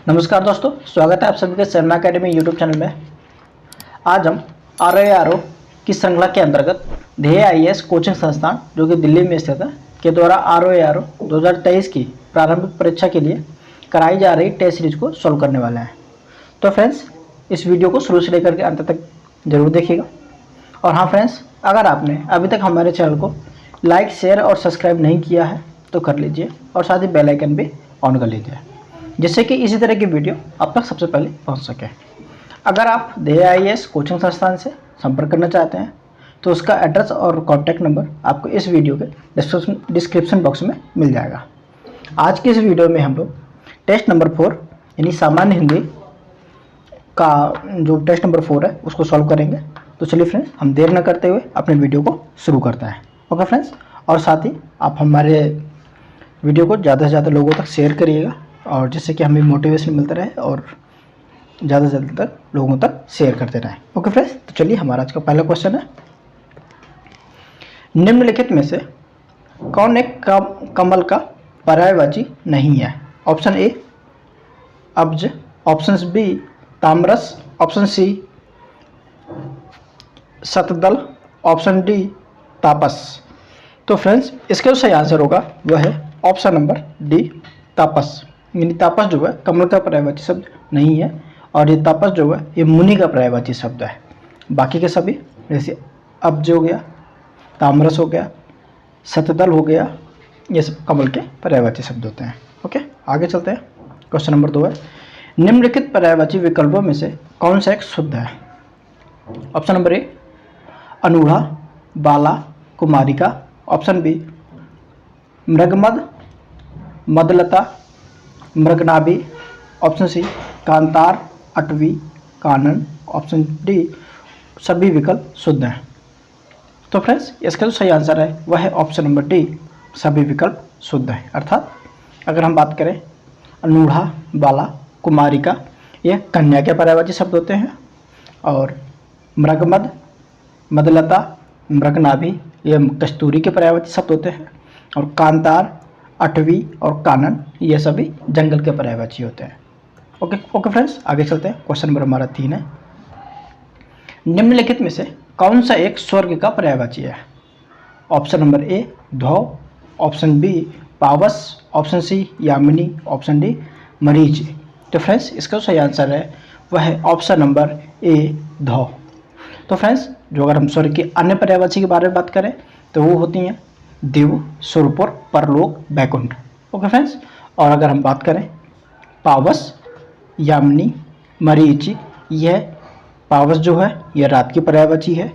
नमस्कार दोस्तों, स्वागत है आप सभी के शर्मा अकेडमी यूट्यूब चैनल में। आज हम ROA की श्रृंखला के अंतर्गत ध्येय IAS कोचिंग संस्थान जो कि दिल्ली में स्थित है के द्वारा ROA 2023 की प्रारंभिक परीक्षा के लिए कराई जा रही टेस्ट सीरीज को सॉल्व करने वाले हैं। तो फ्रेंड्स, इस वीडियो को शुरू से लेकर के अंत तक जरूर देखिएगा। और हाँ फ्रेंड्स, अगर आपने अभी तक हमारे चैनल को लाइक, शेयर और सब्सक्राइब नहीं किया है तो कर लीजिए और साथ ही बेल आइकन भी ऑन कर लीजिए, जिससे कि इसी तरह की वीडियो आप तक सबसे पहले पहुंच सके। अगर आप ध्येय IAS कोचिंग संस्थान से संपर्क करना चाहते हैं तो उसका एड्रेस और कॉन्टैक्ट नंबर आपको इस वीडियो के डिस्क्रिप्शन बॉक्स में मिल जाएगा। आज की इस वीडियो में हम लोग टेस्ट नंबर 4 यानी सामान्य हिंदी का जो टेस्ट नंबर 4 है उसको सॉल्व करेंगे। तो चलिए फ्रेंड्स, हम देर न करते हुए अपने वीडियो को शुरू करते हैं। ओके फ्रेंड्स, और साथ ही आप हमारे वीडियो को ज़्यादा से ज़्यादा लोगों तक शेयर करिएगा, और जिससे कि हमें मोटिवेशन मिलता रहे और ज़्यादा से ज़्यादा तक लोगों तक शेयर करते रहें। ओके फ्रेंड्स, तो चलिए हमारा आज का पहला क्वेश्चन है, निम्नलिखित में से कौन एक कमल का पर्यायवाची नहीं है? ऑप्शन ए अब्ज, option B तामरस, option C Shatdal, option D तापस। तो फ्रेंड्स, इसका जो सही आंसर होगा वह है ऑप्शन नंबर डी तापस। यानी तापस जो है कमल का पर्यायवाची शब्द नहीं है, और ये तापस जो है ये मुनि का पर्यायवाची शब्द है। बाकी के सभी जैसे अब्ज हो गया, तामरस हो गया, शतदल हो गया, ये सब कमल के पर्यायवाची शब्द होते हैं। ओके, आगे चलते हैं। क्वेश्चन नंबर 2 है, निम्नलिखित पर्यायवाची विकल्पों में से कौन सा एक शुद्ध है? ऑप्शन नंबर ए अनूढ़ा, बाला, कुमारिका, ऑप्शन बी मृगमद, मदलता, मृगनाभि, ऑप्शन सी कांतार, अटवी, कानन, ऑप्शन डी सभी विकल्प शुद्ध हैं। तो फ्रेंड्स, इसका जो सही आंसर है वह है ऑप्शन नंबर डी सभी विकल्प शुद्ध हैं। अर्थात अगर हम बात करें अनूढ़ा, बाला, कुमारिका, ये कन्या के पर्यायवाची शब्द होते हैं, और मृगमद, मदलता, मृगनाभि ये कस्तूरी के पर्यायवाची शब्द होते हैं, और कांतार, अटवी और कानन ये सभी जंगल के पर्यायवाची होते हैं। ओके फ्रेंड्स, आगे चलते हैं। क्वेश्चन नंबर हमारा 3 है, निम्नलिखित में से कौन सा एक स्वर्ग का पर्यायवाची है? ऑप्शन नंबर ए ध्रुव, ऑप्शन बी पावस, ऑप्शन सी यामिनी, ऑप्शन डी मरीचि। तो फ्रेंड्स, इसका सही आंसर है वह है ऑप्शन नंबर ए ध्रुव। तो फ्रेंड्स, जो अगर हम स्वर्ग के अन्य पर्यायवाची के बारे में बात करें तो वो होती हैं देव, सुरपुर, परलोक, बैकुंठ। ओके फ्रेंड्स, और अगर हम बात करें पावस, यामिनी, मरीचि, यह पावस जो है यह रात की पर्यायवाची है,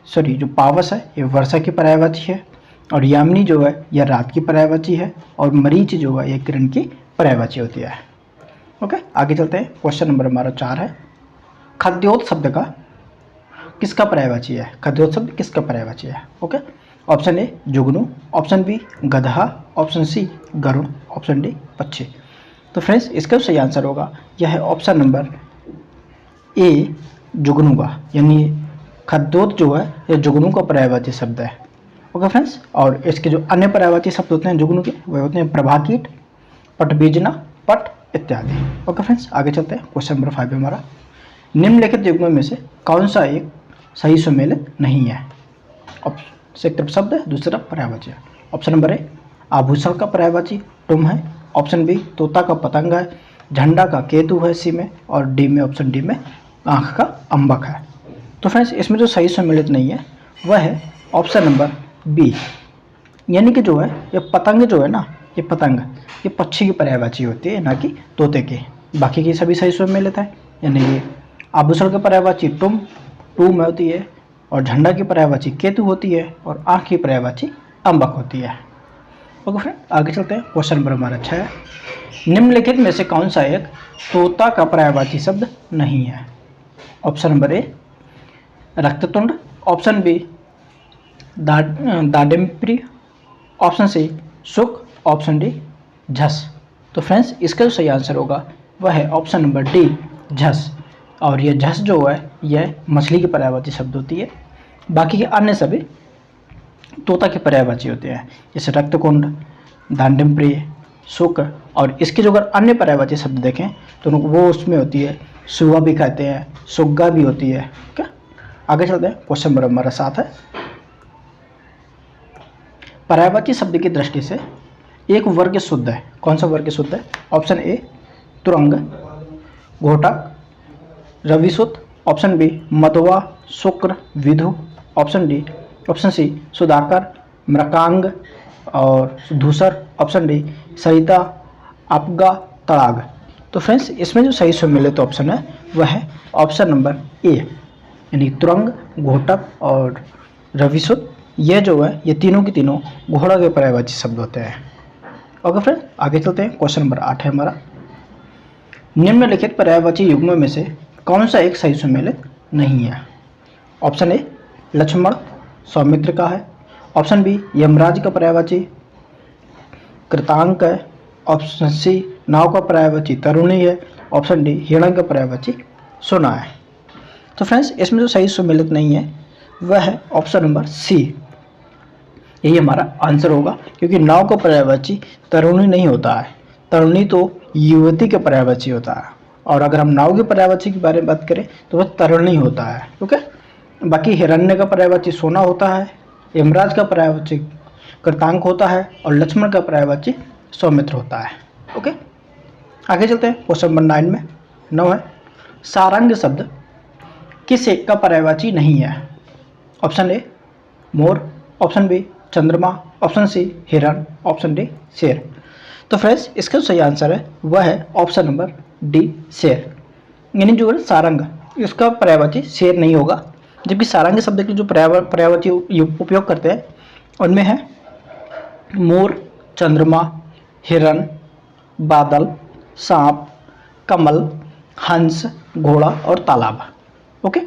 सॉरी जो पावस है ये वर्षा की पर्यायवाची है, और यामिनी जो है यह रात की पर्यायवाची है, और मरीचि जो है यह किरण की पर्यायवाची होती है। ओके, आगे चलते हैं। क्वेश्चन नंबर हमारा 4 है, खद्योत शब्द का किसका पर्यायवाची है? खद्योत शब्द किसका पर्यायवाची है? ओके, ऑप्शन ए जुगनू, ऑप्शन बी गधा, ऑप्शन सी गरुड़, ऑप्शन डी पक्षी। तो फ्रेंड्स, इसका सही आंसर होगा यह है ऑप्शन नंबर ए जुगनू का, यानी खद्योत जो है यह जुगनू का पर्यायवाची शब्द है। ओके फ्रेंड्स, और इसके जो अन्य पर्यायवाची शब्द होते हैं जुगनू के वह होते हैं प्रभाकीट, पटबीजना, पट इत्यादि। ओके फ्रेंड्स, आगे चलते हैं। क्वेश्चन नंबर 5 हमारा, निम्नलिखित युग्मों में से कौन सा एक सही सुमेलित नहीं है? एक तरफ शब्द है, दूसरी तरफ पर्यायवाची है। ऑप्शन नंबर ए आभूषण का पर्यायवाची टुम है, ऑप्शन बी तोता का पतंग है, झंडा का केतु है सी में, और डी में ऑप्शन डी में आँख का अंबक है। तो फ्रेंड्स, इसमें जो सही सम्मिलित नहीं है वह है ऑप्शन नंबर बी, यानी कि जो है ये पतंग जो है ना, ये पतंग ये पक्षी की पर्यायवाची होती है, ना कि तोते की। बाकी की सभी सही सम्मिलित है, यानी कि आभूषण का पर्यायवाची टूम होती है, और झंडा की पर्यायवाची केतु होती है, और आँख की पर्यायवाची अंबक होती है। ओके फ्रेंड, आगे चलते हैं। क्वेश्चन नंबर हमारा 6 है, निम्नलिखित में से कौन सा एक तोता का पर्यायवाची शब्द नहीं है? ऑप्शन नंबर ए रक्ततुंड, ऑप्शन बी दाडिम्प्री, ऑप्शन सी सुख, ऑप्शन डी झस। तो फ्रेंड्स, इसका जो सही आंसर होगा वह है ऑप्शन नंबर डी झस, और यह झस जो है यह मछली की पर्यायवाची शब्द होती है। बाकी के अन्य सभी तोता के पर्यायवाची होते हैं, जैसे रक्तकुंड, दांडिम्प्रिय, सुख, और इसके जो अगर अन्य पर्यायवाची शब्द देखें तो वो उसमें होती है सुगा भी कहते हैं, सुग्गा भी होती है। क्या आगे चलते हैं, क्वेश्चन नंबर हमारा 7 है। पर्यायवाची शब्द की दृष्टि से एक वर्ग शुद्ध है। कौन सा वर्ग शुद्ध है? ऑप्शन ए तुरंग, घोटक, रविसुत, ऑप्शन बी मधवा, शुक्र, विधु, ऑप्शन डी, ऑप्शन सी सुधाकर, मृकांग और धूसर, ऑप्शन डी सरिता, आपगा, तड़ाग। तो फ्रेंड्स इसमें जो सही सम्मिलित ऑप्शन है वह है ऑप्शन नंबर ए, यानी तुरंग, घोटक और रविसुत। ये जो है ये तीनों की तीनों घोड़ा के पर्यायवाची शब्द होते हैं। ओके फ्रेंड, आगे चलते हैं। क्वेश्चन नंबर 8 है हमारा। निम्नलिखित पर्यायवाची युग्मों में से कौन सा एक सही सम्मिलित नहीं है? ऑप्शन ए लक्ष्मण सौमित्र का है, ऑप्शन बी यमराज का पर्यायवाची कृतांक है, ऑप्शन सी नाव का पर्यायवाची तरुणी है, ऑप्शन डी हिरण का पर्यायवाची सोना है। तो फ्रेंड्स इसमें जो सही सम्मिलित नहीं है वह है ऑप्शन नंबर सी, यही हमारा आंसर होगा, क्योंकि नाव का पर्यायवाची तरुणी नहीं होता है, तरुणी तो युवती के पर्यायवाची होता है, और अगर हम नाव के पर्यायवाची के बारे में बात करें तो वह तरुणी होता है। ओके, बाकी हिरण्य का पर्यायवाची सोना होता है, यमराज का पर्यायवाची कृतांक होता है और लक्ष्मण का पर्यायवाची सौमित्र होता है। ओके, आगे चलते हैं। क्वेश्चन नंबर 9 है, सारंग शब्द किस एक का पर्यायवाची नहीं है? ऑप्शन ए मोर, ऑप्शन बी चंद्रमा, ऑप्शन सी हिरण, ऑप्शन डी शेर। तो फ्रेंड्स इसका जो सही आंसर है वह है ऑप्शन नंबर डी शेर, यानी जो है सारंग इसका पर्यायवाची शेर नहीं होगा, जबकि सारंग शब्द की जो पर्यायवाची उपयोग करते हैं उनमें है मोर, चंद्रमा, हिरण, बादल, सांप, कमल, हंस, घोड़ा और तालाब। ओके,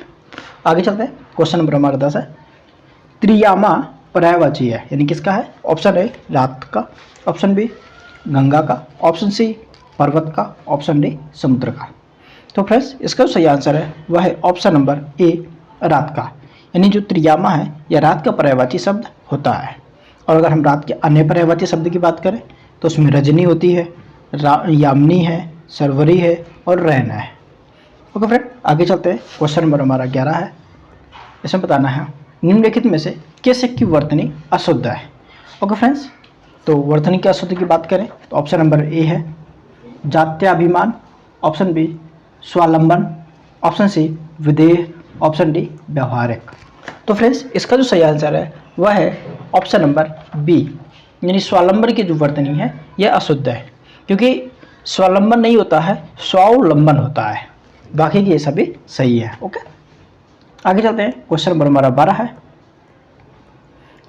आगे चलते हैं। क्वेश्चन नंबर हमारा 10 है, त्रियामा पर्यायवाची है, यानी किसका है? ऑप्शन ए रात का, ऑप्शन बी गंगा का, ऑप्शन सी पर्वत का, ऑप्शन डी समुद्र का। तो फ्रेंड्स इसका जो सही आंसर है वह है ऑप्शन नंबर ए रात का, यानी जो त्रियामा है यह रात का पर्यायवाची शब्द होता है। और अगर हम रात के अन्य पर्यायवाची शब्द की बात करें तो उसमें रजनी होती है, यामिनी है, सरवरी है और रैन है। ओके फ्रेंड, आगे चलते हैं। क्वेश्चन नंबर हमारा 11 है, इसमें बताना है निम्नलिखित में से किस एक की वर्तनी अशुद्ध है? ओके फ्रेंड्स, तो वर्तनी की अशुद्ध की बात करें तो ऑप्शन नंबर ए है जात्याभिमान, ऑप्शन बी स्वावलंबन, ऑप्शन सी विदेह, ऑप्शन डी व्यवहारिक। तो फ्रेंड्स इसका जो सही आंसर है वह है ऑप्शन नंबर बी, यानी स्वावलंबन की जो वर्तनी है यह अशुद्ध है, क्योंकि स्वावलंबन नहीं होता है, स्वावलंबन होता है, बाकी की ये सभी सही है। ओके, आगे चलते हैं। क्वेश्चन नंबर हमारा 12 है।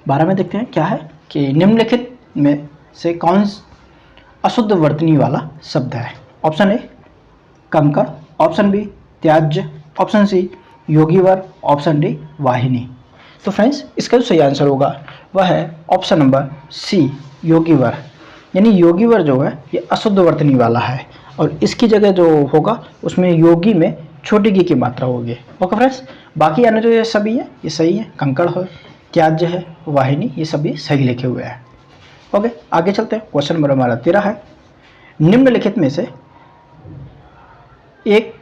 12 में देखते हैं क्या है कि निम्नलिखित में से कौन अशुद्ध वर्तनी वाला शब्द है? ऑप्शन ए कंकड़, ऑप्शन बी त्याज्य, ऑप्शन सी योगीवर, ऑप्शन डी वाहिनी। तो फ्रेंड्स इसका जो सही आंसर होगा वह है ऑप्शन नंबर सी योगीवर, यानी योगीवर जो है ये अशुद्ध वर्तनी वाला है, और इसकी जगह जो होगा उसमें योगी में छोटी गी की मात्रा होगी। ओके फ्रेंड्स, बाकी अन्य जो ये सभी है ये सही है, कंकड़ है, त्याज्य है, वाहिनी, ये सभी सही लिखे हुए हैं। ओके, आगे चलते हैं। क्वेश्चन नंबर हमारा 13 है, निम्नलिखित में से एक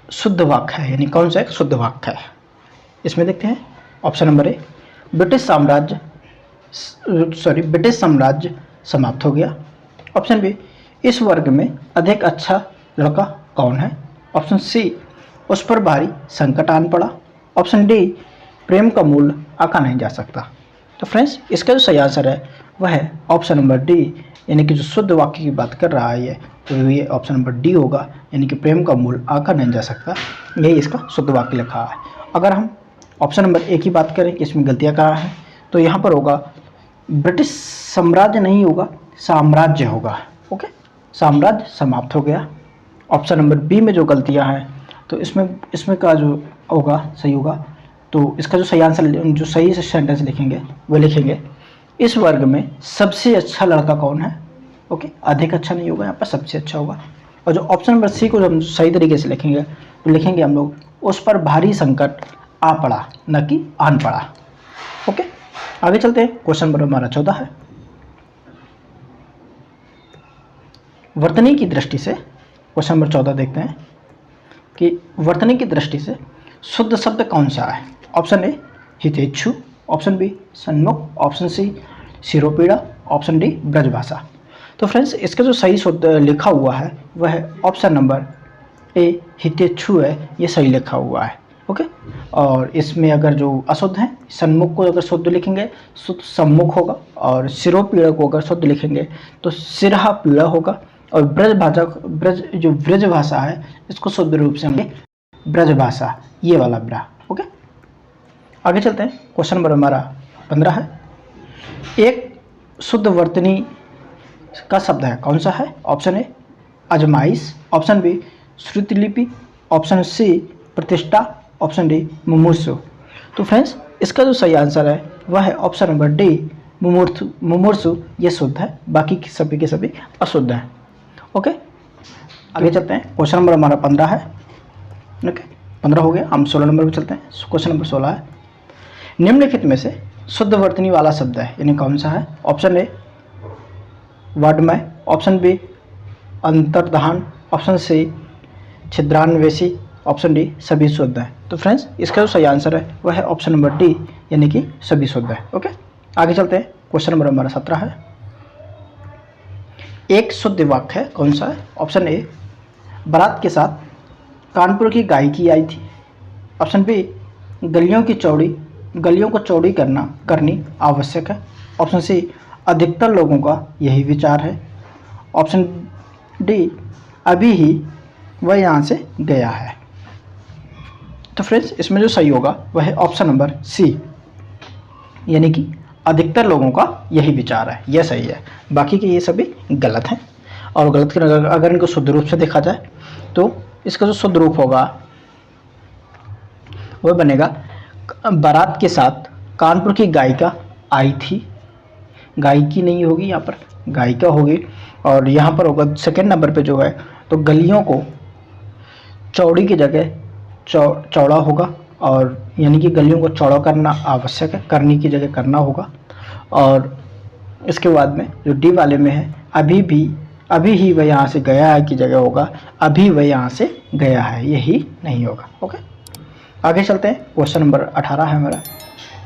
शुद्ध वाक्य है, यानी कौन सा एक शुद्ध वाक्य है? इसमें देखते हैं ऑप्शन नंबर ए ब्रिटिश साम्राज्य समाप्त हो गया, ऑप्शन बी इस वर्ग में अधिक अच्छा लड़का कौन है, ऑप्शन सी उस पर भारी संकट आन पड़ा, ऑप्शन डी प्रेम का मूल्य आंका नहीं जा सकता। तो फ्रेंड्स इसका जो सही आंसर है वह है ऑप्शन नंबर डी, यानी कि जो शुद्ध वाक्य की बात कर रहा है ये, तो ये ऑप्शन नंबर डी होगा, यानी कि प्रेम का मूल्य आंका नहीं जा सकता, यही इसका शुद्ध वाक्य लिखा है। अगर हम ऑप्शन नंबर ए की बात करें कि इसमें गलतियाँ कहाँ हैं, तो यहाँ पर होगा ब्रिटिश साम्राज्य नहीं होगा, साम्राज्य होगा। ओके, साम्राज्य समाप्त हो गया। ऑप्शन नंबर बी में जो गलतियाँ हैं तो इसमें का जो होगा सही होगा, तो इसका जो सही आंसर जो सही से सेंटेंस लिखेंगे वो लिखेंगे इस वर्ग में सबसे अच्छा लड़का कौन है। ओके, अधिक अच्छा नहीं होगा, यहाँ पर सबसे अच्छा होगा। और जो ऑप्शन नंबर सी को जो हम सही तरीके से लिखेंगे तो लिखेंगे हम लोग उस पर भारी संकट आ पड़ा, न कि आन पड़ा। ओके, आगे चलते हैं। क्वेश्चन नंबर हमारा 14 है। वर्तनी की दृष्टि से क्वेश्चन नंबर 14 देखते हैं कि वर्तनी की दृष्टि से शुद्ध शब्द कौन सा है। ऑप्शन ए हितेच्छु, ऑप्शन बी सन्मुख, ऑप्शन सी शिरोपीड़ा, ऑप्शन डी ब्रजभाषा। तो फ्रेंड्स इसका जो सही शुद्ध लिखा हुआ है वह है ऑप्शन नंबर ए हितेच्छु है, ये सही लिखा हुआ है। ओके, और इसमें अगर जो अशुद्ध है, सन्मुख को अगर शुद्ध लिखेंगे शुद्ध सम्मुख होगा, और शिरोपीड़ा को अगर शुद्ध लिखेंगे तो सिरहा पीड़ा होगा, और ब्रज भाषा है इसको शुद्ध रूप से हमें ब्रज भाषा, ये वाला ब्रा। ओके, आगे चलते हैं। क्वेश्चन नंबर हमारा 15 है। एक शुद्ध वर्तनी का शब्द है, कौन सा है। ऑप्शन ए अजमाइश, ऑप्शन बी श्रुतिलिपि, ऑप्शन सी प्रतिष्ठा, ऑप्शन डी मुमूर्षु। तो फ्रेंड्स इसका जो सही आंसर है वह है ऑप्शन नंबर डी मुमूर्षु, ये शुद्ध है, बाकी के सभी अशुद्ध हैं। ओके, आगे चलते हैं। क्वेश्चन नंबर हमारा 15 है। ओके, 15 हो गया, हम 16 नंबर पर चलते हैं। क्वेश्चन नंबर 16 है। निम्नलिखित में से शुद्ध वर्तनी वाला शब्द है, यानी कौन सा है। ऑप्शन ए वाड्मय, ऑप्शन बी अंतर्धान, ऑप्शन सी छिद्रान्वेषी, ऑप्शन डी सभी शुद्ध है। तो फ्रेंड्स इसका जो सही आंसर है वह है ऑप्शन नंबर डी, यानी कि सभी शुद्ध है। ओके, आगे चलते हैं। क्वेश्चन नंबर हमारा 17 है। एक शुद्ध वाक्य है, कौन सा है। ऑप्शन ए बारात के साथ कानपुर की गायकी आई थी, ऑप्शन बी गलियों को चौड़ी करनी आवश्यक है, ऑप्शन सी अधिकतर लोगों का यही विचार है, ऑप्शन डी अभी ही वह यहाँ से गया है। तो फ्रेंड्स इसमें जो सही होगा वह है ऑप्शन नंबर सी, यानी कि अधिकतर लोगों का यही विचार है, यह सही है, बाकी के ये सभी गलत हैं। और गलत के अगर इनको शुद्ध रूप से देखा जाए तो इसका जो शुद्ध रूप होगा वह बनेगा बारात के साथ कानपुर की गायिका आई थी, गायिकी नहीं होगी, यहाँ पर गायिका होगी। और यहाँ पर होगा सेकेंड नंबर पे जो है तो गलियों को चौड़ी की जगह चौड़ा होगा, और यानी कि गलियों को चौड़ा करना आवश्यक है, करने की जगह करना होगा। और इसके बाद में जो डी वाले में है अभी ही वह यहाँ से गया है की जगह होगा अभी वह यहाँ से गया है, यही नहीं होगा। ओके, आगे चलते हैं। क्वेश्चन नंबर 18 है हमारा।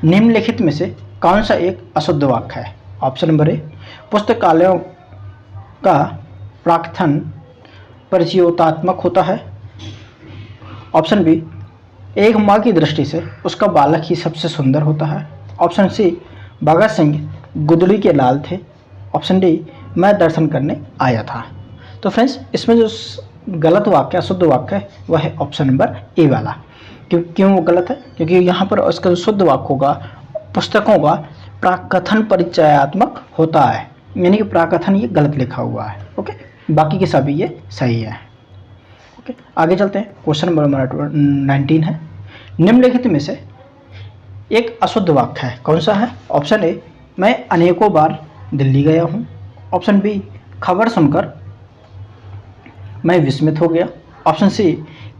निम्नलिखित में से कौन सा एक अशुद्ध वाक्य है। ऑप्शन नंबर ए पुस्तकालयों का प्राकथन परिचयोतात्मक होता है, ऑप्शन बी एक माँ की दृष्टि से उसका बालक ही सबसे सुंदर होता है, ऑप्शन सी भगत सिंह गुदड़ी के लाल थे, ऑप्शन डी मैं दर्शन करने आया था। तो फ्रेंड्स इसमें जो गलत वाक्य शुद्ध वाक्य है वह है ऑप्शन नंबर ए वाला। क्यों वो गलत है, क्योंकि यहाँ पर इसका जो शुद्ध वाक्य होगा पुस्तकों का प्राकथन परिचयात्मक होता है, यानी कि प्राकथन ये गलत लिखा हुआ है। ओके, बाकी के सभी ये सही है। ओके, आगे चलते हैं। क्वेश्चन नंबर हमारा 19 है। निम्नलिखित में से एक अशुद्ध वाक्य है, कौन सा है। ऑप्शन ए मैं अनेकों बार दिल्ली गया हूँ, ऑप्शन बी खबर सुनकर मैं विस्मित हो गया, ऑप्शन सी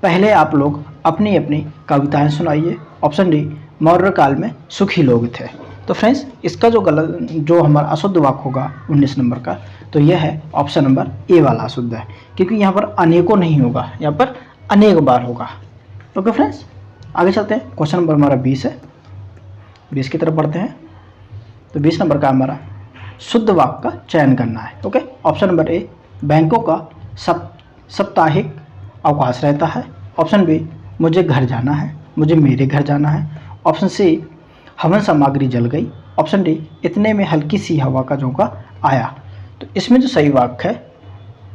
पहले आप लोग अपनी अपनी कविताएं सुनाइए, ऑप्शन डी मौर्य काल में सुखी लोग थे। तो फ्रेंड्स इसका जो हमारा अशुद्ध वाक्य होगा 19 नंबर का, तो यह है ऑप्शन नंबर ए वाला अशुद्ध है, क्योंकि यहाँ पर अनेकों नहीं होगा, यहाँ पर अनेक बार होगा। ओके फ्रेंड्स, आगे चलते हैं। क्वेश्चन नंबर हमारा 20 है, 20 की तरफ बढ़ते हैं। तो 20 नंबर का हमारा शुद्ध वाक्य का चयन करना है। ओके, ऑप्शन नंबर ए बैंकों का साप्ताहिक अवकाश रहता है, ऑप्शन बी मुझे मेरे घर जाना है, ऑप्शन सी हवन सामग्री जल गई, ऑप्शन डी इतने में हल्की सी हवा का झोंका आया। तो इसमें जो सही वाक्य है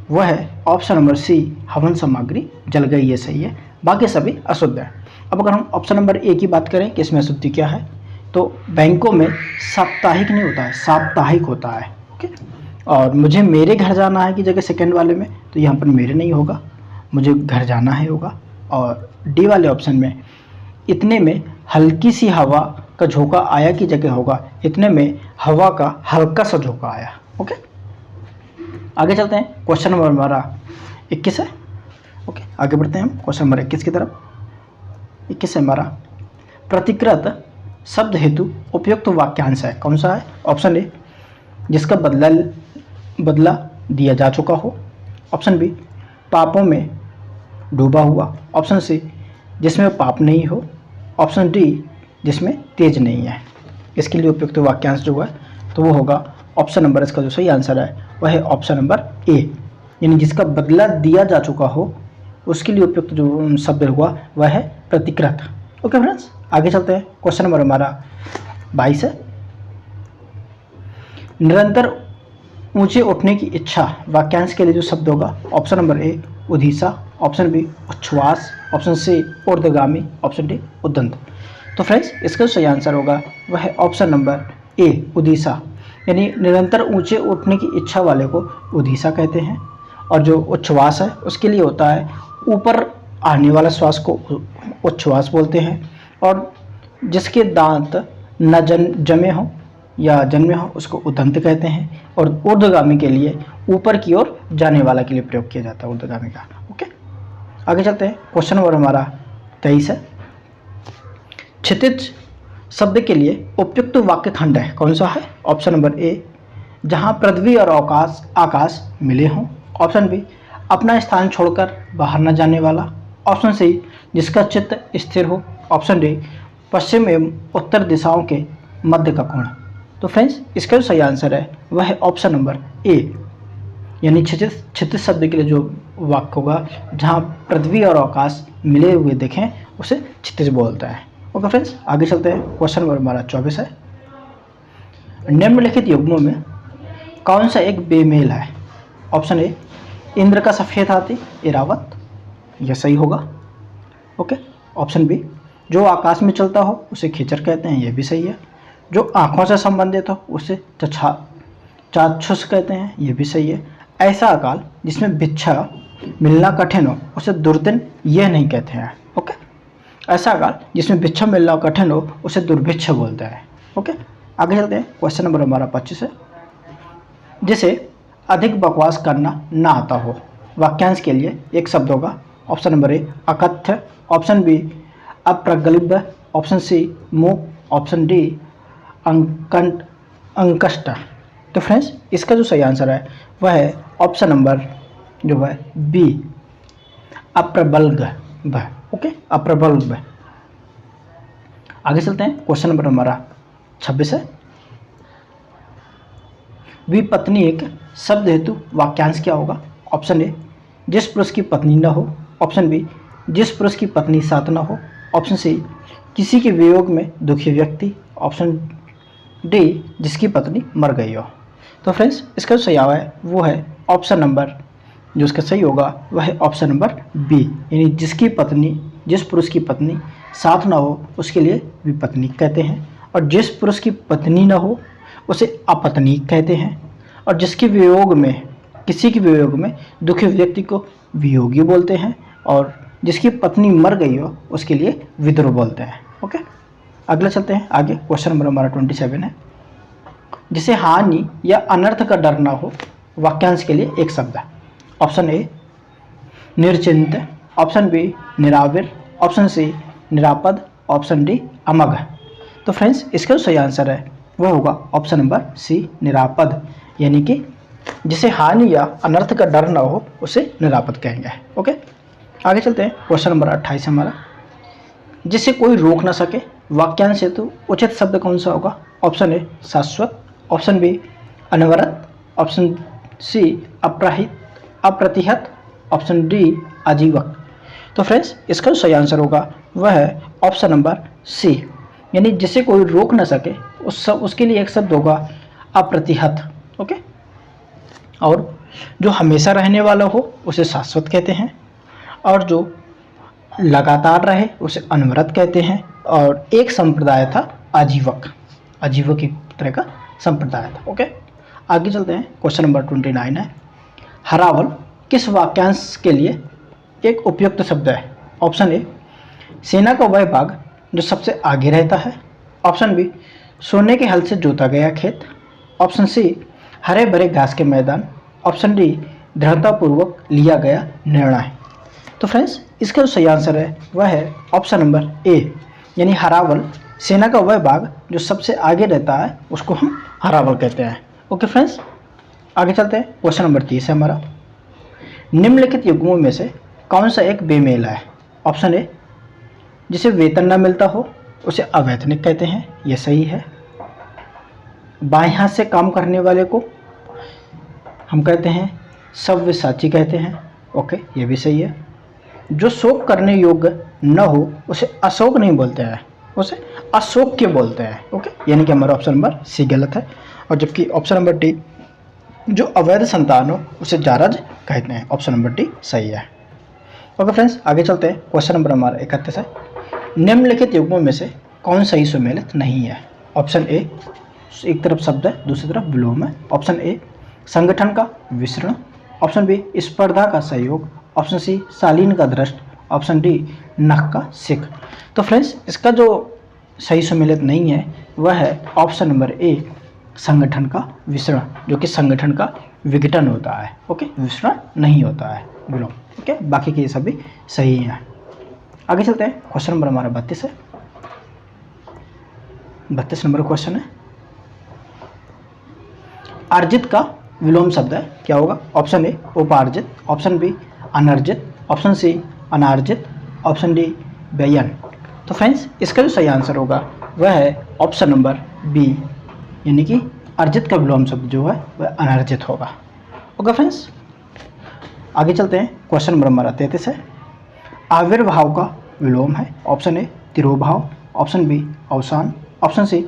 वह है ऑप्शन नंबर सी हवन सामग्री जल गई, ये सही है, बाकी सभी अशुद्ध है। अब अगर हम ऑप्शन नंबर ए की बात करें कि इसमें अशुद्धि क्या है, तो बैंकों में साप्ताहिक नहीं होता है, साप्ताहिक होता है। ओके, और मुझे मेरे घर जाना है की जगह सेकेंड वाले में तो यहाँ पर मेरे नहीं होगा, मुझे घर जाना है होगा। और डी वाले ऑप्शन में इतने में हल्की सी हवा का झोंका आया की जगह होगा इतने में हवा का हल्का सा झोंका आया। ओके, आगे चलते हैं। क्वेश्चन नंबर हमारा 21 है। ओके, आगे बढ़ते हैं हम क्वेश्चन नंबर 21 की तरफ। 21 है हमारा प्रतिकृत शब्द हेतु उपयुक्त वाक्यांश है, कौन सा है। ऑप्शन ए जिसका बदला दिया जा चुका हो, ऑप्शन बी पापों में डूबा हुआ, ऑप्शन सी जिसमें पाप नहीं हो, ऑप्शन डी जिसमें तेज नहीं है। इसके लिए उपयुक्त वाक्यांश जो है तो वो होगा ऑप्शन नंबर, इसका जो सही आंसर है वह है ऑप्शन नंबर ए, यानी जिसका बदला दिया जा चुका हो उसके लिए उपयुक्त जो शब्द हुआ वह है प्रतिकृत। ओके फ्रेंड्स, आगे चलते हैं। क्वेश्चन नंबर हमारा 22 है। निरंतर ऊंचे उठने की इच्छा, वाक्यांश के लिए जो शब्द होगा ऑप्शन नंबर ए उधीसा, ऑप्शन बी उच्छ्वास, ऑप्शन सी ऊर्ध्वगामी, ऑप्शन डी उद्दंत। तो फ्रेंड्स इसका जो सही आंसर होगा वह है ऑप्शन नंबर ए उधीसा, यानी निरंतर ऊंचे उठने की इच्छा वाले को उधीसा कहते हैं। और जो उच्छ्वास है उसके लिए होता है ऊपर आने वाला श्वास को उच्छ्वास बोलते हैं, और जिसके दांत न जमे हो या जन्मे हो उसको उदंत कहते हैं। और ऊर्ध्वगामी के लिए ऊपर की ओर जाने वाला के लिए प्रयोग किया जाता है ऊर्ध्वगामी का। ओके, आगे चलते हैं। क्वेश्चन नंबर हमारा 23 है। क्षितिज शब्द के लिए उपयुक्त वाक्य खंड है कौन सा है? ऑप्शन नंबर ए जहां पृथ्वी और आकाश मिले हों, ऑप्शन बी अपना स्थान छोड़कर बाहर न जाने वाला, ऑप्शन सी जिसका चित्त स्थिर हो, ऑप्शन डी पश्चिम एवं उत्तर दिशाओं के मध्य का कोण। तो फ्रेंड्स इसका जो सही आंसर है वह है ऑप्शन नंबर ए, यानी क्षितिज शब्द के लिए जो वाक्य होगा जहाँ पृथ्वी और आकाश मिले हुए देखें उसे क्षितिज बोलता है। ओके फ्रेंड्स, आगे चलते हैं। क्वेश्चन नंबर हमारा 24 है। निम्नलिखित युग्मों में कौन सा एक बेमेल है? ऑप्शन ए इंद्र का सफ़ेद हाथी इरावत, यह सही होगा। ओके, ऑप्शन बी जो आकाश में चलता हो उसे खिचर कहते हैं, यह भी सही है। जो आँखों से संबंधित हो उसे चाक्षुष कहते हैं, यह भी सही है। ऐसा अकाल जिसमें भिक्षा मिलना कठिन हो उसे दुर्दिन यह नहीं कहते हैं। ओके, ऐसा अकाल जिसमें भिक्षा मिलना कठिन हो उसे दुर्भिक्ष बोलते हैं। ओके, आगे चलते हैं। क्वेश्चन नंबर हमारा 25 है। जिसे अधिक बकवास करना ना आता हो, वाक्यांश के लिए एक शब्द होगा। ऑप्शन नंबर ए अकथ्य, ऑप्शन बी अप्रगल्भ, ऑप्शन सी मूक, ऑप्शन डी अंकष्ट। तो फ्रेंड्स इसका जो सही आंसर है वह है ऑप्शन नंबर जो है बी अप्रबल्भ। ओके, अप्रबल्भ। आगे चलते हैं। क्वेश्चन नंबर हमारा 26 है। विपत्नी एक शब्द हेतु वाक्यांश क्या होगा? ऑप्शन ए जिस पुरुष की पत्नी न हो, ऑप्शन बी जिस पुरुष की पत्नी साथ न हो, ऑप्शन सी किसी के वियोग में दुखी व्यक्ति, ऑप्शन डी जिसकी पत्नी मर गई हो। तो फ्रेंड्स इसका जो सही आवा है वो है ऑप्शन नंबर, जो इसका सही होगा वह है ऑप्शन नंबर बी, यानी जिस पुरुष की पत्नी साथ ना हो उसके लिए विपत्नी कहते हैं, और जिस पुरुष की पत्नी ना हो उसे अपत्नी कहते हैं, और जिसके वियोग में किसी के वियोग में दुखी व्यक्ति को वियोगी बोलते हैं, और जिसकी पत्नी मर गई हो उसके लिए विद्रोह बोलते हैं। ओके, अगला चलते हैं आगे। क्वेश्चन नंबर हमारा 27 है। जिसे हानि या अनर्थ का डर ना हो, वाक्यांश के लिए एक शब्द है। ऑप्शन ए निर्चिंत, ऑप्शन बी निराविर, ऑप्शन सी निरापद, ऑप्शन डी अमग। तो फ्रेंड्स इसका जो सही आंसर है वह होगा ऑप्शन नंबर सी निरापद, यानी कि जिसे हानि या अनर्थ का डर ना हो उसे निरापद कहेंगे। ओके, आगे चलते हैं। क्वेश्चन नंबर 28 हमारा। जिसे कोई रोक ना सके, वाक्यांश हेतु उचित शब्द कौन सा होगा? ऑप्शन ए शाश्वत, ऑप्शन बी अनवरत, ऑप्शन सी अप्रतिहत, ऑप्शन डी आजीवक। तो फ्रेंड्स इसका जो सही आंसर होगा वह है ऑप्शन नंबर सी, यानी जिसे कोई रोक ना सके उसके लिए एक शब्द होगा अप्रतिहत। ओके, और जो हमेशा रहने वाला हो उसे शाश्वत कहते हैं, और जो लगातार रहे उसे अनवरत कहते हैं, और एक संप्रदाय था आजीवक एक तरह का संप्रदाय था। ओके, आगे चलते हैं। क्वेश्चन नंबर 29 है। हरावल किस वाक्यांश के लिए एक उपयुक्त शब्द है? ऑप्शन ए सेना का वह भाग जो सबसे आगे रहता है, ऑप्शन बी सोने के हल से जोता गया खेत, ऑप्शन सी हरे भरे घास के मैदान, ऑप्शन डी दृढ़तापूर्वक लिया गया निर्णय। तो फ्रेंड्स इसका जो सही आंसर है वह है ऑप्शन नंबर ए, यानी हरावल सेना का वह भाग जो सबसे आगे रहता है उसको हम हरावल कहते हैं। ओके फ्रेंड्स, आगे चलते हैं। क्वेश्चन नंबर 30 है हमारा। निम्नलिखित युग्मों में से कौन सा एक बेमेल है? ऑप्शन ए, जिसे वेतन न मिलता हो उसे अवैतनिक कहते हैं, यह सही है। बाएं हाथ से काम करने वाले को हम कहते हैं सव्यसाची कहते हैं, ओके, ये भी सही है। जो शोक करने योग्य न हो उसे अशोक नहीं बोलते हैं, उसे अशोक्य बोलते हैं, ओके, यानी कि हमारा ऑप्शन नंबर सी गलत है। और जबकि ऑप्शन नंबर डी, जो अवैध संतान हो उसे जारज कहते हैं, ऑप्शन नंबर डी सही है। ओके फ्रेंड्स, आगे चलते हैं। क्वेश्चन नंबर हमारा 31 है। निम्नलिखित युग्मों में से कौन सही सुमेलित नहीं है? ऑप्शन ए, एक तरफ शब्द है दूसरी तरफ विलोम है। ऑप्शन ए, संगठन का विसरण। ऑप्शन बी, स्पर्धा का सहयोग। ऑप्शन सी, शालीन का दृष्ट। ऑप्शन डी, नख का सिख। तो फ्रेंड्स, इसका जो सही सुमेलित नहीं है वह है ऑप्शन नंबर ए, संगठन का विसरण, जो कि संगठन का विघटन होता है, ओके, विसरण नहीं होता है, विलोम, ओके। बाकी के सभी सही हैं। आगे चलते हैं। क्वेश्चन नंबर हमारा 32 है। 32 नंबर क्वेश्चन है, अर्जित का विलोम शब्द है, क्या होगा? ऑप्शन ए, उपार्जित। ऑप्शन बी, अनर्जित। ऑप्शन सी, अनार्जित। ऑप्शन डी, व्ययन। तो फ्रेंड्स, इसका जो सही आंसर होगा वह है ऑप्शन नंबर बी, यानी कि अर्जित का विलोम शब्द जो है वह अनर्जित होगा। ओके फ्रेंड्स, आगे चलते हैं। क्वेश्चन नंबर हमारा 33 है। आविर्भाव का विलोम है। ऑप्शन ए, तिरोभाव। ऑप्शन बी, अवसान। ऑप्शन सी,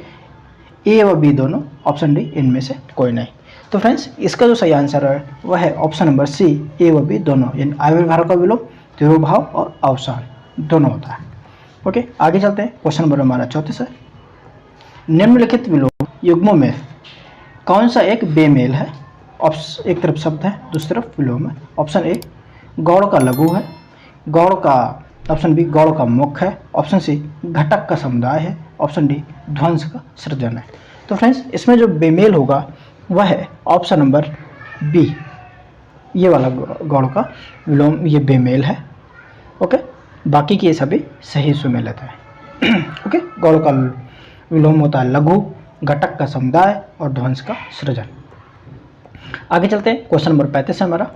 ए व बी दोनों। ऑप्शन डी, इनमें से कोई नहीं। तो फ्रेंड्स, इसका जो सही आंसर है वह है ऑप्शन नंबर सी, ए व बी दोनों, यानी आविर्भाव का विलोम तिरोभाव और अवसान दोनों होता है। ओके, आगे चलते हैं। क्वेश्चन नंबर हमारा 34 है। निम्नलिखित विलोम युग्मों में कौन सा एक बेमेल है? एक तरफ शब्द है दूसरी तरफ विलोम है। ऑप्शन ए, गौड़ का लघु है। गौड़ का, ऑप्शन बी, गौड़ का मुख्य है। ऑप्शन सी, घटक का समुदाय है। ऑप्शन डी, ध्वंस का सृजन है। तो फ्रेंड्स, इसमें जो बेमेल होगा वह है ऑप्शन नंबर बी, ये वाला गौड़ का विलोम, ये बेमेल है, ओके। बाकी के सभी सही सुमेलित है। ओके, गौड़ का विलोम होता है लघु, घटक का समुदाय और ध्वंस का सृजन। आगे चलते हैं। क्वेश्चन नंबर 35 है हमारा।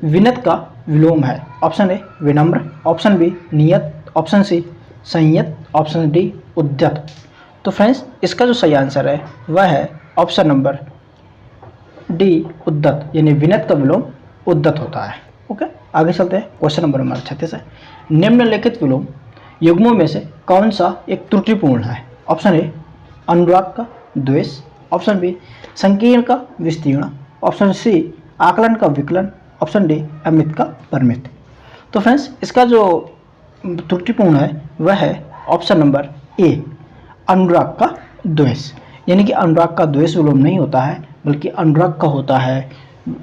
विनत का विलोम है। ऑप्शन ए, विनम्र। ऑप्शन बी, नियत। ऑप्शन सी, संयत। ऑप्शन डी, उद्यत। तो फ्रेंड्स, इसका जो सही आंसर है वह है ऑप्शन नंबर डी, उद्यत, यानी विनत का विलोम उद्यत होता है, ओके। आगे चलते हैं। क्वेश्चन नंबर हमारा 36 है। निम्नलिखित विलोम युग्मों में से कौन सा एक त्रुटिपूर्ण है? ऑप्शन ए, अनुराग का द्वेष। ऑप्शन बी, संकीर्ण का विस्तीर्ण। ऑप्शन सी, आकलन का विकलन। ऑप्शन डी, अमित का परमित। तो फ्रेंड्स, इसका जो त्रुटिपूर्ण है वह है ऑप्शन नंबर ए, अनुराग का द्वेष, यानी कि अनुराग का द्वेष विलोम नहीं होता है, बल्कि अनुराग का होता है,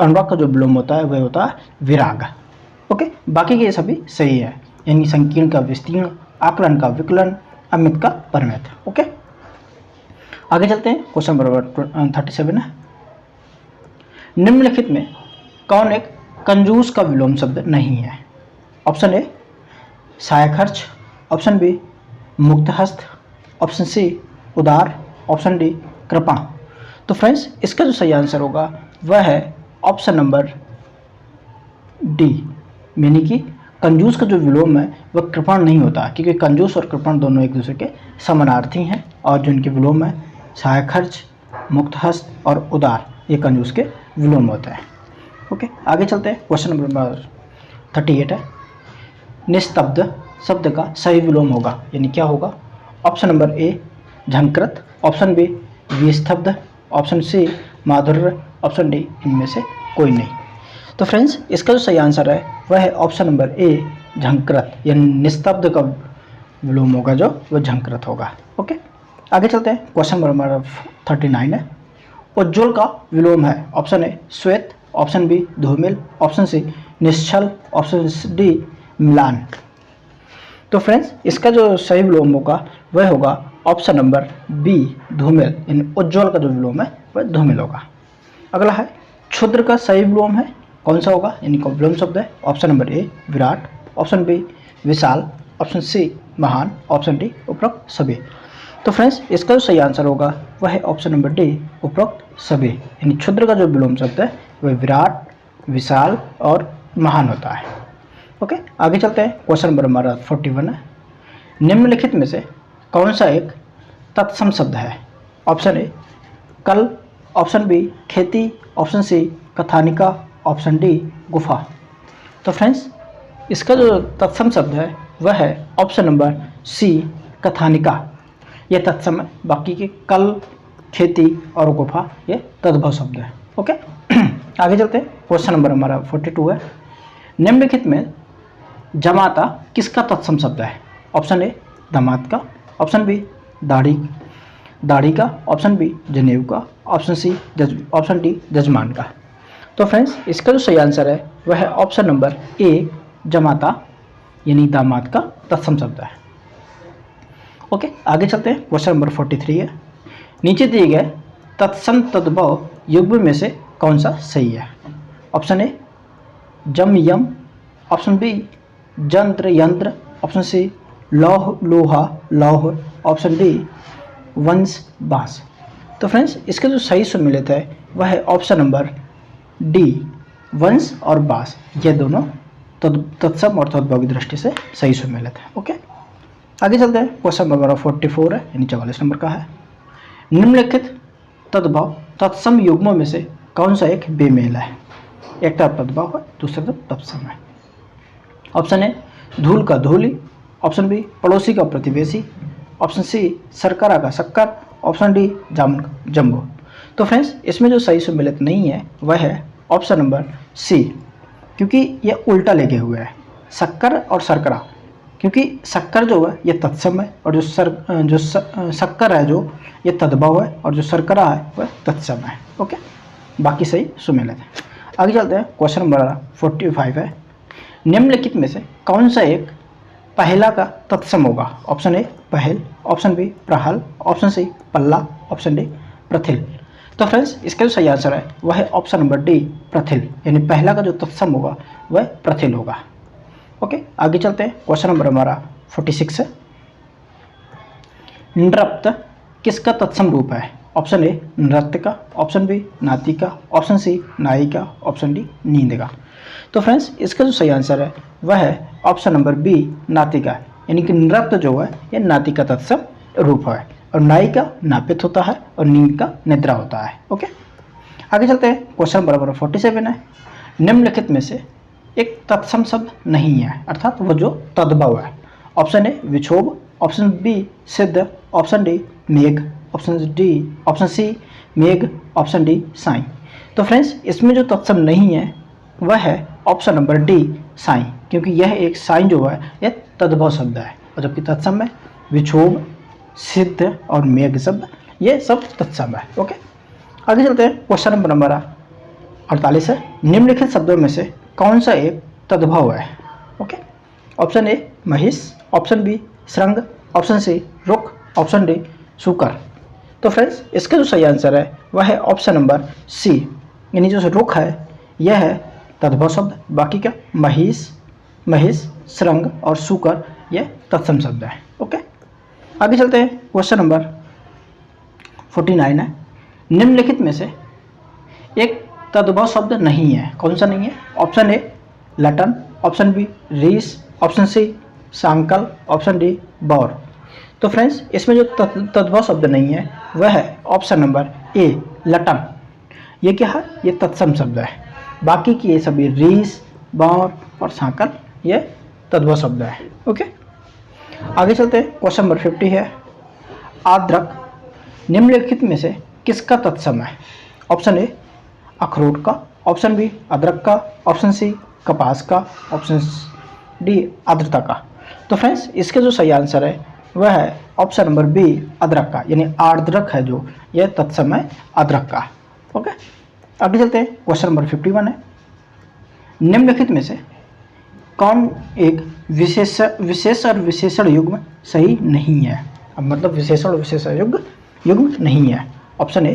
अनुराग का जो विलोम होता है वह होता है विराग, ओके। बाकी के सभी सही है, यानी संकीर्ण का विस्तीर्ण, आकलन का विकलन, अमित का परमित, ओके। आगे चलते हैं। क्वेश्चन नंबर 37 है। निम्नलिखित में कौन एक कंजूस का विलोम शब्द नहीं है? ऑप्शन ए, सायखर्च। ऑप्शन बी, मुक्तहस्त। ऑप्शन सी, उदार। ऑप्शन डी, कृपा। तो फ्रेंड्स, इसका जो सही आंसर होगा वह है ऑप्शन नंबर डी, यानी कि कंजूस का जो विलोम है वह कृपण नहीं होता, क्योंकि कंजूस और कृपण दोनों एक दूसरे के समानार्थी हैं, और जो इनके विलोम है सहायखर्च, मुक्तहस्त और उदार, ये कंजूस के विलोम होते हैं, ओके। आगे चलते हैं। क्वेश्चन नंबर 38 है। निस्तब्ध शब्द का सही विलोम होगा, यानी क्या होगा? ऑप्शन नंबर ए, झंकृत। ऑप्शन बी, विस्तब्ध। ऑप्शन सी, माधुर्य। ऑप्शन डी, इनमें से कोई नहीं। तो फ्रेंड्स, इसका जो सही आंसर है वह है ऑप्शन नंबर ए, झंकृत, यानी निस्तब्ध का विलोम होगा जो वह झंकृत होगा, ओके। आगे चलते हैं। क्वेश्चन नंबर 39 है। उज्ज्वल का विलोम है। ऑप्शन ए, श्वेत। ऑप्शन बी, धूमिल। ऑप्शन सी, निश्चल। ऑप्शन डी, म्लान। तो फ्रेंड्स, इसका जो सही विलोम होगा वह होगा ऑप्शन नंबर बी, धूमिल, यानी उज्ज्वल का जो विलोम है वह धूमिल होगा। अगला है क्षुद्र का सही विलोम है, कौन सा होगा? यानी कौन विलोम शब्द है? ऑप्शन नंबर ए, विराट। ऑप्शन बी, विशाल। ऑप्शन सी, महान। ऑप्शन डी, उपरोक्त सभी। तो फ्रेंड्स, इसका जो सही आंसर होगा वह है ऑप्शन नंबर डी, उपरोक्त सभी, यानी क्षुद्र का जो विलोम शब्द है वह विराट, विशाल और महान होता है। ओके, आगे चलते हैं। क्वेश्चन नंबर हमारा 41 है। निम्नलिखित में से कौन सा एक तत्सम शब्द है? ऑप्शन ए कल, ऑप्शन बी खेती, ऑप्शन सी कथानिका, ऑप्शन डी गुफा। तो फ्रेंड्स, इसका जो तत्सम शब्द है वह है ऑप्शन नंबर सी कथानिका। यह तत्सम है, बाकी के कल, खेती और गुफा ये तद्भव शब्द है। ओके आगे चलते हैं। क्वेश्चन नंबर हमारा 42 है। निम्नलिखित में जमाता किसका तत्सम शब्द है? ऑप्शन ए दामाद का, ऑप्शन बी दाढ़ी का, ऑप्शन बी जनेऊ का, ऑप्शन डी जजमान का। तो फ्रेंड्स, इसका जो सही आंसर है वह है ऑप्शन नंबर ए जमाता यानी दामाद का तत्सम शब्द है। ओके, आगे चलते हैं। क्वेश्चन नंबर 43 है। नीचे दिए गए तत्सम तद्भव युग्म में से कौन सा सही है? ऑप्शन ए जम यम, ऑप्शन बी जंत्र यंत्र, ऑप्शन सी लौह लोहा लौह, ऑप्शन डी वंश बांस। तो फ्रेंड्स, इसके जो सही सुमेलित है वह है ऑप्शन नंबर डी वंश और बांस। ये दोनों तत्सम और तद्भव की दृष्टि से सही सुमेलित है। ओके, आगे चलते हैं। क्वेश्चन नंबर 44 है, यानी 44 नंबर का है। निम्नलिखित तद्भव तत्सम युग्मों में से कौन सा एक बेमेल है? एक तरफ तद्भव है, दूसरी तरफ तत्सम है। ऑप्शन ए धूल का धूली, ऑप्शन बी पड़ोसी का प्रतिवेशी, ऑप्शन सी शर्करा का शक्कर, ऑप्शन डी जामुन का जम्बो। तो फ्रेंड्स, इसमें जो सही सुमेलित नहीं है वह है ऑप्शन नंबर सी, क्योंकि यह उल्टा लेके हुए है, शक्कर और शर्करा। क्योंकि शक्कर जो है ये तत्सम है और जो शक्कर है जो ये तद्भव है और जो शर्करा है वह तत्सम है। ओके, बाकी सही सुमेलित है। आगे चलते हैं। क्वेश्चन नंबर 45 है। निम्नलिखित में से कौन सा एक पहला का तत्सम होगा? ऑप्शन ए पहल, ऑप्शन बी प्रहल, ऑप्शन सी पल्ला, ऑप्शन डी प्रथिल। तो फ्रेंड्स, इसका जो सही आंसर है वह है ऑप्शन नंबर डी प्रथिल, यानी पहला का जो तत्सम होगा वह प्रथिल होगा। ओके, आगे चलते हैं। क्वेश्चन नंबर हमारा 46 है। नृत्य किसका तत्सम रूप है? ऑप्शन ए नृत्य का, ऑप्शन बी नाती का, ऑप्शन सी नाई का, ऑप्शन डी नींद का। तो फ्रेंड्स, इसका जो सही आंसर है वह है ऑप्शन नंबर बी नातिका, यानी कि नृत्य जो है यह नाती का तत्सम रूप है और नाई का नापित होता है और नींद का निद्रा होता है। ओके, आगे चलते हैं। क्वेश्चन नंबर 47 है। निम्नलिखित में से एक तत्सम शब्द नहीं है, अर्थात वो जो तद्भव है। ऑप्शन ए विक्षोभ, ऑप्शन बी सिद्ध, ऑप्शन डी मेघ, ऑप्शन सी मेघ, ऑप्शन डी साई। तो फ्रेंड्स, इसमें जो तत्सम नहीं है वह है ऑप्शन नंबर डी साई, क्योंकि यह एक साई जो है यह तद्भव शब्द है और जबकि तत्सम में विक्षोभ, सिद्ध और मेघ शब्द ये सब तत्सम है। ओके, आगे चलते हैं। क्वेश्चन नंबर 48 है। निम्नलिखित शब्दों में से कौन सा एक तद्भव है? ओके, ऑप्शन ए महिष, ऑप्शन बी श्रृंग, ऑप्शन सी रुख, ऑप्शन डी शुकर। तो फ्रेंड्स, इसका जो सही आंसर है वह है ऑप्शन नंबर सी, यानी जो रुख है यह है तद्भव शब्द, बाकी क्या महिष, श्रृंग और शुकर यह तत्सम शब्द है। ओके, आगे चलते हैं। क्वेश्चन नंबर 49 है। निम्नलिखित में से एक तद्भव शब्द नहीं है, कौन सा नहीं है? ऑप्शन ए लटन, ऑप्शन बी रीस, ऑप्शन सी सांकल, ऑप्शन डी बौर। तो फ्रेंड्स, इसमें जो तद्भव शब्द नहीं है वह है ऑप्शन नंबर ए लटन। ये क्या है? ये तत्सम शब्द है, बाकी की ये सभी रीस, बौर और सांकल ये तद्भव शब्द है। ओके, आगे चलते हैं। क्वेश्चन नंबर 50 है। आर्द्रक निम्नलिखित में से किसका तत्सम है? ऑप्शन ए अखरोट का, ऑप्शन बी अदरक का, ऑप्शन सी कपास का, ऑप्शन डी आर्द्रता का। तो फ्रेंड्स, इसके जो सही आंसर है वह है ऑप्शन नंबर बी अदरक का, यानी आर्द्रक है जो यह तत्सम है अदरक का। ओके, आगे चलते हैं। क्वेश्चन नंबर 51 है। निम्नलिखित में से कौन एक विशेष और विशेषण युग्म सही नहीं है? अब मतलब विशेषण और विशेषण युग्म नहीं है। ऑप्शन ए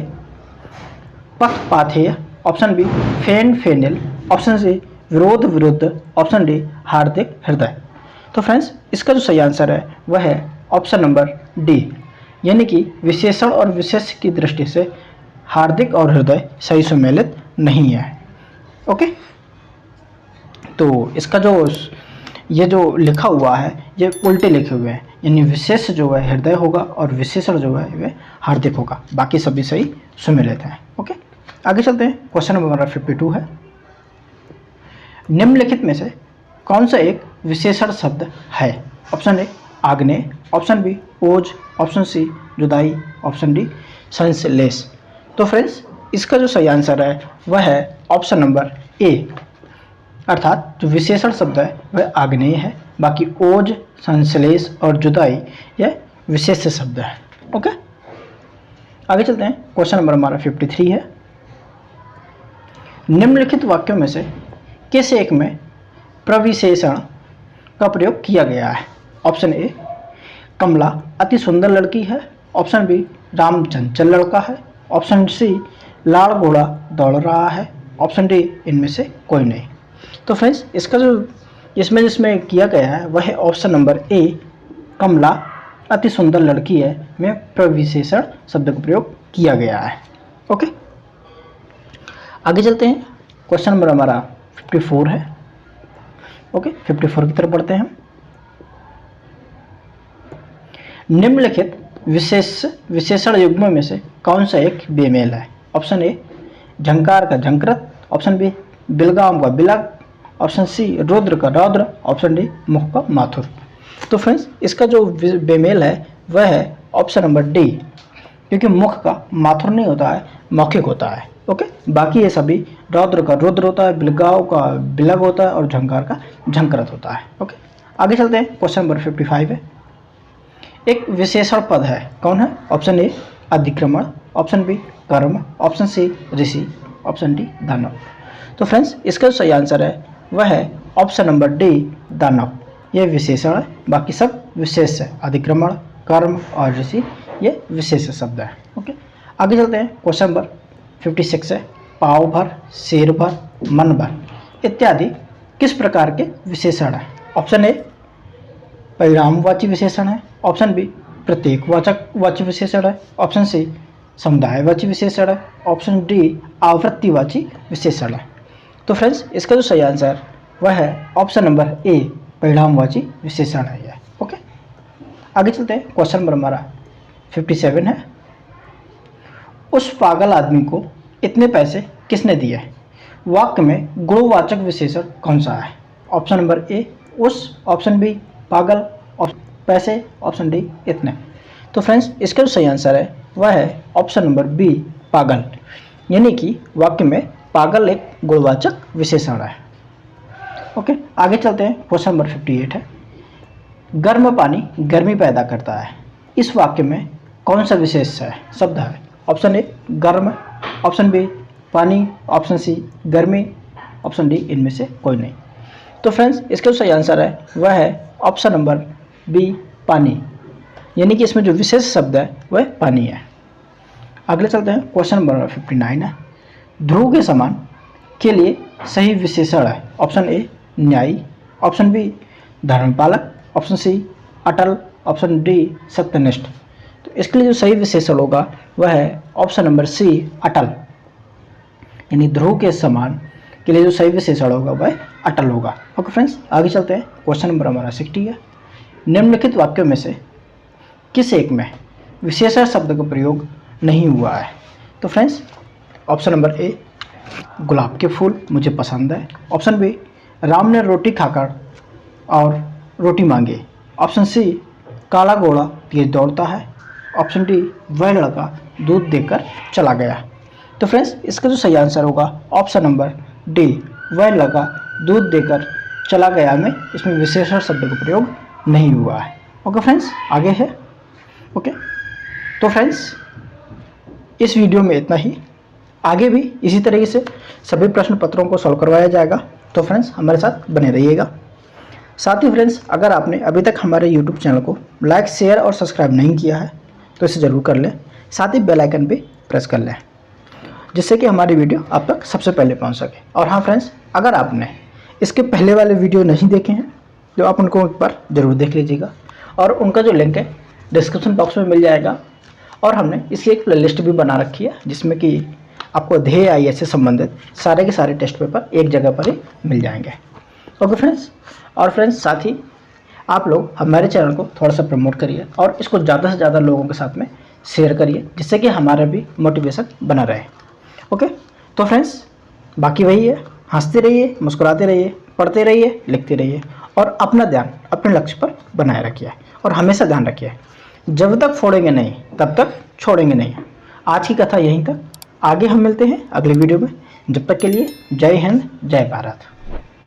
पथ पाथेय, ऑप्शन बी फेन फेनिल, ऑप्शन सी विरोध विरुद्ध, ऑप्शन डी हार्दिक हृदय। तो फ्रेंड्स, इसका जो सही आंसर है वह है ऑप्शन नंबर डी, यानी कि विशेषण और विशेष की दृष्टि से हार्दिक और हृदय सही सुमेलित नहीं है। ओके, तो इसका जो ये जो लिखा हुआ है ये उल्टे लिखे हुए हैं, यानी विशेष जो है हृदय होगा और विशेषण जो है वह हार्दिक होगा। बाकी सभी सही सुमेलित हैं। ओके, आगे चलते हैं। क्वेश्चन नंबर हमारा 52 है। निम्नलिखित में से कौन सा एक विशेषण शब्द है? ऑप्शन ए आग्नेय, ऑप्शन बी ओज, ऑप्शन सी जुदाई, ऑप्शन डी संश्लेष। तो फ्रेंड्स इसका जो सही आंसर है वह है ऑप्शन नंबर ए, अर्थात जो विशेषण शब्द है वह आग्नेय है, बाकी ओज, संश्लेष और जुदाई यह विशेष शब्द है। ओके, आगे चलते हैं। क्वेश्चन नंबर हमारा 53 है। निम्नलिखित वाक्यों में से किस एक में प्रविशेषण का प्रयोग किया गया है? ऑप्शन ए कमला अति सुंदर लड़की है, ऑप्शन बी राम चंचल लड़का है, ऑप्शन सी लाड़ घोड़ा दौड़ रहा है, ऑप्शन डी इनमें से कोई नहीं। तो फ्रेंड्स इसका जो जिसमें किया गया है वह है ऑप्शन नंबर ए, कमला अति सुंदर लड़की है में प्रविशेषण शब्द का प्रयोग किया गया है। ओके, आगे चलते हैं। क्वेश्चन नंबर हमारा 54 है। ओके, 54 की तरफ बढ़ते हैं हम। निम्नलिखित विशेषण युग्मों में से कौन सा एक बेमेल है? ऑप्शन ए झंकार का झंकृत, ऑप्शन बी बिलगाम का बिलग, ऑप्शन सी रुद्र का रौद्र, ऑप्शन डी मुख का माथुर। तो फ्रेंड्स इसका जो बेमेल है वह है ऑप्शन नंबर डी, क्योंकि मुख का माथुर नहीं होता है, मौखिक होता है। ओके, बाकी ये सभी रौद्र का रुद्र होता है, बिलगाव का बिलग होता है और झंकार का झंकृत होता है। ओके, आगे चलते हैं। क्वेश्चन नंबर 55 है। एक विशेषण पद है, कौन है? ऑप्शन ए अधिक्रमण, ऑप्शन बी कर्म, ऑप्शन सी ऋषि, ऑप्शन डी दानव। तो फ्रेंड्स इसका जो सही आंसर है वह है ऑप्शन नंबर डी दानव। यह विशेषण है, बाकी सब विशेष है। अधिक्रमण, कर्म और ऋषि ये विशेष शब्द है। ओके, आगे चलते हैं। क्वेश्चन नंबर 56 है। पाव भर, शेर भर, मन भर इत्यादि किस प्रकार के विशेषण है? ऑप्शन ए परिणामवाची विशेषण है, ऑप्शन बी प्रतीकवाची विशेषण है, ऑप्शन सी समुदायवाची विशेषण है, ऑप्शन डी आवृत्तिवाची विशेषण है। तो फ्रेंड्स इसका जो सही आंसर वह है ऑप्शन नंबर ए परिणामवाची विशेषण है यह। ओके, आगे चलते हैं। क्वेश्चन नंबर हमारा 57 है। उस पागल आदमी को इतने पैसे किसने दिए? वाक्य में गुणवाचक विशेषण कौन सा है? ऑप्शन नंबर ए उस, ऑप्शन बी पागल, पैसे, ऑप्शन डी इतने। तो फ्रेंड्स इसका जो सही आंसर है वह है ऑप्शन नंबर बी पागल, यानी कि वाक्य में पागल एक गुणवाचक विशेषण है। ओके, आगे चलते हैं। क्वेश्चन नंबर 58 है। गर्म पानी गर्मी पैदा करता है, इस वाक्य में कौन सा विशेष है शब्द है? ऑप्शन ए गर्म, ऑप्शन बी पानी, ऑप्शन सी गर्मी, ऑप्शन डी इनमें से कोई नहीं। तो फ्रेंड्स इसका जो सही आंसर है वह है ऑप्शन नंबर बी पानी, यानी कि इसमें जो विशेष शब्द है वह पानी है। अगले चलते हैं। क्वेश्चन नंबर 59 है। ध्रुव के समान के लिए सही विशेषण है। ऑप्शन ए न्यायी, ऑप्शन बी धर्मपालक, ऑप्शन सी अटल, ऑप्शन डी सत्यनिष्ठ। तो इसके लिए जो सही विशेषण होगा वह है ऑप्शन नंबर सी अटल, यानी ध्रुव के समान के लिए जो सही विशेषण होगा वह अटल होगा। ओके फ्रेंड्स, आगे चलते हैं। क्वेश्चन नंबर हमारा 60 है। निम्नलिखित वाक्यों में से किस एक में विशेषण शब्द का प्रयोग नहीं हुआ है? तो फ्रेंड्स ऑप्शन नंबर ए गुलाब के फूल मुझे पसंद है, ऑप्शन बी राम ने रोटी खाकर और रोटी मांगी, ऑप्शन सी काला घोड़ा तेज दौड़ता है, ऑप्शन डी वह लड़का दूध देकर चला गया। तो फ्रेंड्स इसका जो सही आंसर होगा ऑप्शन नंबर डी वह लड़का दूध देकर चला गया में इसमें विशेषण शब्द का प्रयोग नहीं हुआ है। ओके फ्रेंड्स, आगे है। ओके, तो फ्रेंड्स इस वीडियो में इतना ही। आगे भी इसी तरीके से सभी प्रश्न पत्रों को सॉल्व करवाया जाएगा, तो फ्रेंड्स हमारे साथ बने रहिएगा। साथ ही फ्रेंड्स अगर आपने अभी तक हमारे यूट्यूब चैनल को लाइक, शेयर और सब्सक्राइब नहीं किया है तो इसे ज़रूर कर लें। साथ ही बेल आइकन पे प्रेस कर लें, जिससे कि हमारी वीडियो आप तक सबसे पहले पहुंच सके। और हाँ फ्रेंड्स, अगर आपने इसके पहले वाले वीडियो नहीं देखे हैं तो आप उनको एक बार ज़रूर देख लीजिएगा, और उनका जो लिंक है डिस्क्रिप्शन बॉक्स में मिल जाएगा। और हमने इसकी एक प्लेलिस्ट भी बना रखी है जिसमें कि आपको ध्येय IAS से संबंधित सारे के सारे टेस्ट पेपर एक जगह पर ही मिल जाएंगे। ओके फ्रेंड्स, और फ्रेंड्स साथ ही आप लोग हमारे चैनल को थोड़ा सा प्रमोट करिए और इसको ज़्यादा से ज़्यादा लोगों के साथ में शेयर करिए, जिससे कि हमारा भी मोटिवेशन बना रहे। ओके, तो फ्रेंड्स बाकी वही है, हंसते रहिए, मुस्कुराते रहिए, पढ़ते रहिए, लिखते रहिए और अपना ध्यान अपने लक्ष्य पर बनाए रखिए। और हमेशा ध्यान रखिए, जब तक फोड़ेंगे नहीं तब तक छोड़ेंगे नहीं। आज की कथा यहीं तक, आगे हम मिलते हैं अगले वीडियो में। जब तक के लिए जय हिंद, जय भारत।